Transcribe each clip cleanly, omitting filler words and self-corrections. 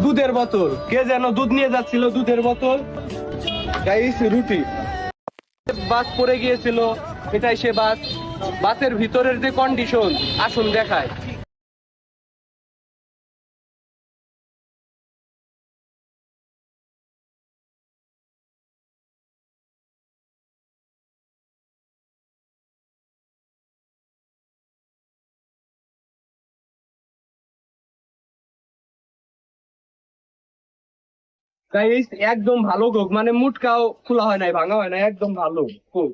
দুধের বোতল, কে যেন দুধ নিয়ে যাচ্ছিল, দুধের বোতল। গাইস, রুটি। বাস পড়ে গিয়েছিল, এটাই সে বাস। বাসের ভিতরের যে কন্ডিশন আসুন দেখায়। গাইস, একদম ভালো কোক, মানে মুটকাও খোলা হয় নাই, ভাঙা হয় নাই, একদম ভালো কোক।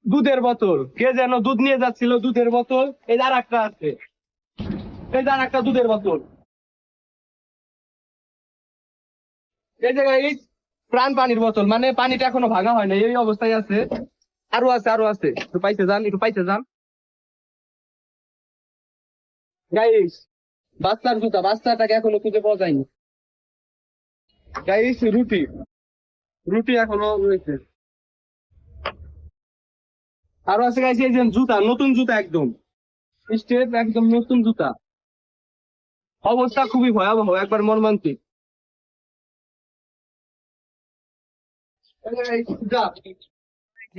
দুধের বোতল, কে যেন দুধ নিয়ে যাচ্ছিল, দুধের বোতল। এই যে আর একটা আছে, এই যে আর একটা দুধের বোতল। এই যে গাইস, প্রাণ পানির বোতল, মানে পানিটা এখনো ভাঙা হয় না, এই অবস্থায় আছে। আরো আছে, আরো আছে, একটু পাইতে যান, একটু পাইতে যান। গাইস, বাচ্চার জুতা, বাচ্চাটাকে এখনো খুঁজে পাওয়া যায়নি। গাইস, রুটি। রুটি এখনো রয়েছে। আরো আছে গাইস, এই যে জুতা, নতুন জুতা, একদম স্টেপ, একদম নতুন জুতা। অবস্থা খুবই ভয়াবহ, একবার মর্মান্তিক।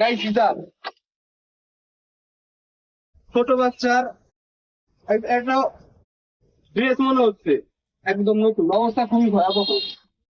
গাইস, জুতা, ছোট বাচ্চার একটা ড্রেস মনে হচ্ছে, একদম নতুন। অবস্থা খুবই ভয়াবহ।